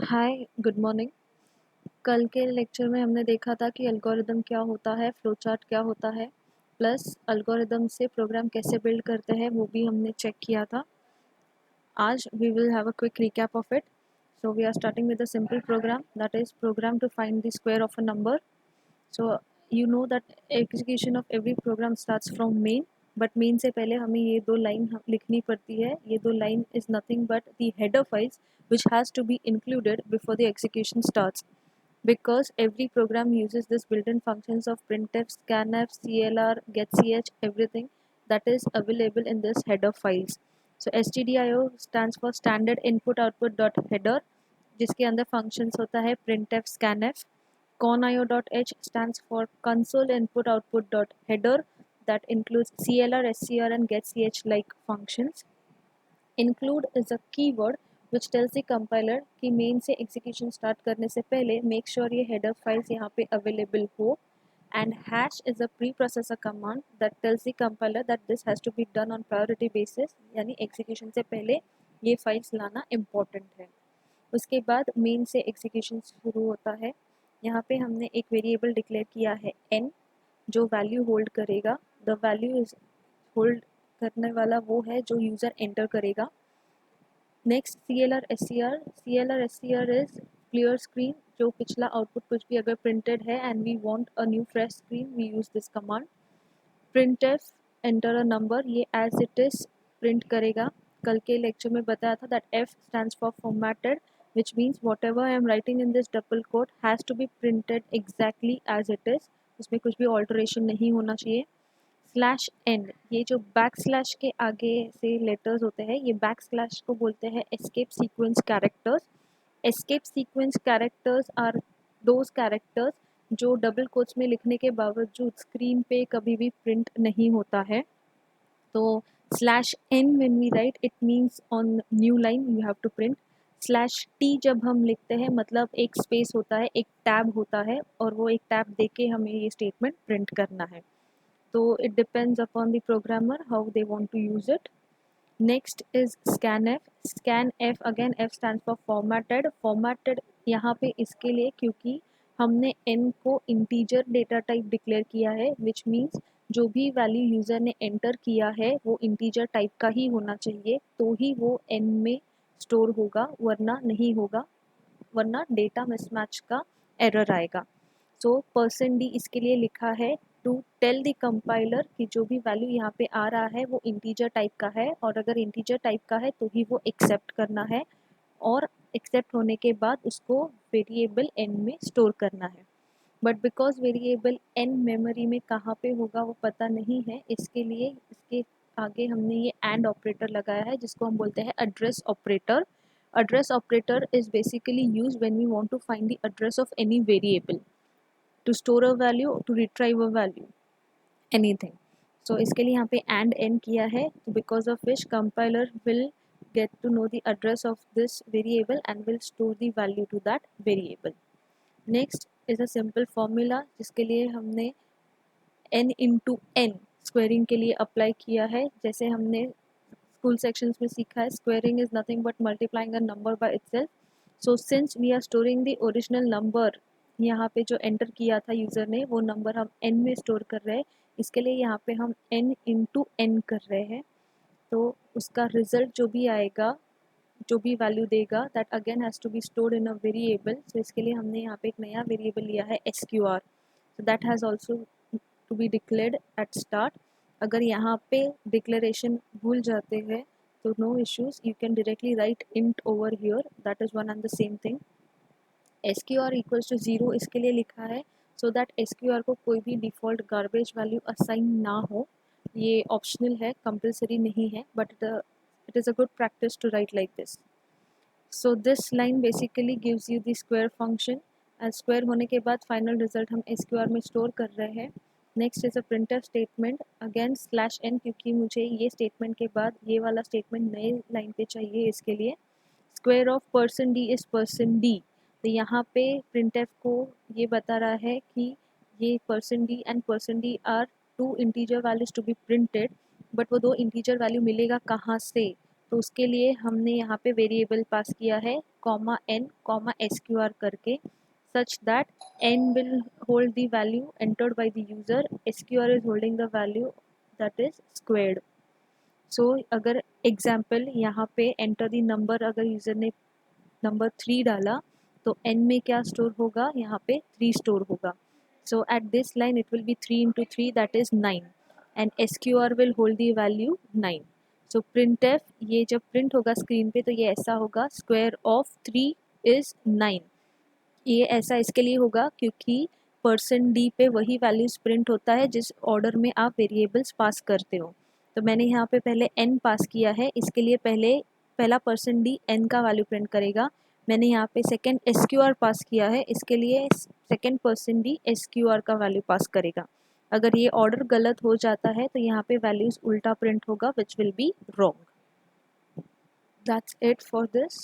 हाय, good morning. कल के lecture में हमने देखा था कि एल्गोरिदम क्या होता है, फ्लो चार्ट क्या होता है, प्लस एल्गोरिदम से प्रोग्राम कैसे बिल्ड करते हैं वो भी हमने चेक किया था। आज we will have a quick recap of it. So we are starting with a simple program, that is program to find the square of a number. So you know that execution of every program starts from main, but main से पहले हमें ये दो line लिखनी पड़ती है। ये दो line is nothing but the header files which has to be included before the execution starts, because every program uses this built-in functions of printf, scanf, clr, getch, everything that is available in this header files. So stdio stands for standard input output dot header, जिसके अंदर functions होता है printf, scanf. conio.h stands for console input output dot header, that includes clr, scr and getch like functions. Include is a keyword which tells the compiler कि main से execution start करने से पहले make sure ये header files यहाँ पे available हो। And hash is a preprocessor command that tells the compiler that this has to be done on priority basis, यानी एग्जीक्यूशन से पहले ये फाइल्स लाना इम्पॉर्टेंट है। उसके बाद मेन से एग्जीक्यूशन शुरू होता है। यहाँ पे हमने एक वेरिएबल डिक्लेयर किया है n, जो वैल्यू होल्ड करेगा। द वैल्यू इज होल्ड करने वाला वो है जो यूज़र एंटर करेगा। Next CLR SCR is clear screen, जो पिछला आउटपुट कुछ भी अगर प्रिंटेड है and we want a new fresh screen, we use this command. printf enter a number, ये एज इट इज प्रिंट करेगा। कल के लेक्चर में बताया था that F stands for formatted, which means whatever I am writing in this double quote has to be printed exactly as it is, उसमें कुछ भी ऑल्टरेशन नहीं होना चाहिए। स्लैश एन, ये जो बैक स्लैश के आगे से लेटर्स होते हैं, ये बैक स्लैश को बोलते हैं escape sequence characters. Escape sequence characters are those characters जो डबल कोट्स में लिखने के बावजूद स्क्रीन पे कभी भी प्रिंट नहीं होता है। तो slash N when we write it means on new line you have to print. Slash T जब हम लिखते हैं मतलब एक स्पेस होता है, एक टैब होता है, और वो एक टैब दे के हमें ये स्टेटमेंट प्रिंट करना है। So it depends upon the programmer how they want to use it. Next is scanf. Scanf, again F stands for formatted. Formatted यहाँ पे इसके लिए क्योंकि हमने n को integer data type declare किया है, which means जो भी वैल्यू यूज़र ने एंटर किया है वो इंटीजर टाइप का ही होना चाहिए, तो ही वो n में स्टोर होगा, वरना नहीं होगा, वरना डेटा मिसमैच का एरर आएगा। सो %d इसके लिए लिखा है टू टेल द कंपाइलर कि जो भी वैल्यू यहाँ पे आ रहा है वो इंटीजर टाइप का है, और अगर इंटीजर टाइप का है तो ही वो एक्सेप्ट करना है, और एक्सेप्ट होने के बाद उसको वेरिएबल n में स्टोर करना है। But because variable n memory में कहाँ पे होगा वो पता नहीं है, इसके लिए इसके आगे हमने ये एंड ऑपरेटर लगाया है जिसको हम बोलते हैं address operator. Address operator is basically used when we want to find the address of any variable, to store a value, to retrieve a value, anything. So इसके लिए यहाँ पे and n किया है, because of which compiler will get to know the address of this variable and will store the value to that variable. Next is a simple formula जिसके लिए हमने n into n squaring के लिए apply किया है। जैसे हमने school sections में सीखा है, squaring is nothing but multiplying a number by itself. So since we are storing the original number, यहाँ पे जो एंटर किया था यूज़र ने वो नंबर हम n में स्टोर कर रहे हैं, इसके लिए यहाँ पे हम n इंटू n कर रहे हैं। तो उसका रिजल्ट जो भी आएगा, जो भी वैल्यू देगा, that again has to be stored in a variable. So इसके लिए हमने यहाँ पे एक नया वेरिएबल लिया है SQR, so that has also to be declared at start. अगर यहाँ पे डिक्लेरेशन भूल जाते हैं तो no issues, you can directly write int over here, that is one and the same thing. SQR equals to 0 इसके लिए लिखा है सो दैट SQR को कोई भी डिफ़ॉल्ट गार्बेज वैल्यू असाइन ना हो। ये ऑप्शनल है, कंपलसरी नहीं है, but it is a good practice to write like this. So this line basically gives you the square function, and square होने के बाद फाइनल रिजल्ट हम SQR में स्टोर कर रहे हैं। Next is a printf statement, again slash n, क्योंकि मुझे ये स्टेटमेंट के बाद ये वाला स्टेटमेंट नए लाइन पे चाहिए, इसके लिए square of %d is %d। तो यहाँ पे प्रिंटफ को ये बता रहा है कि ये %d and %d are two integer values to be printed, but वो दो इंटीजर वैल्यू मिलेगा कहाँ से, तो उसके लिए हमने यहाँ पे वेरिएबल पास किया है कॉमा n कॉमा sqr करके, such that n will hold the value entered by the user, sqr is holding the value that is squared. So अगर एग्जाम्पल यहाँ पे एंटर द नंबर, अगर यूज़र ने नंबर 3 डाला तो n में क्या स्टोर होगा, यहाँ पे 3 स्टोर होगा. So at this line it will be 3 into 3, that is 9, and sqr will hold the value 9. So printf ये जब प्रिंट होगा स्क्रीन पे तो ये ऐसा होगा, स्क्वायर ऑफ 3 इज 9. ये ऐसा इसके लिए होगा क्योंकि %d पे वही वैल्यूज़ प्रिंट होता है जिस ऑर्डर में आप वेरिएबल्स पास करते हो. तो मैंने यहाँ पे पहले n पास किया है, इसके लिए पहला %d n का वैल्यू प्रिंट करेगा. मैंने यहाँ पे सेकेंड sqr पास किया है, इसके लिए सेकेंड %d sqr का वैल्यू पास करेगा. अगर ये ऑर्डर गलत हो जाता है तो यहाँ पे वैल्यूज़ उल्टा प्रिंट होगा, which will be wrong. That's it for this.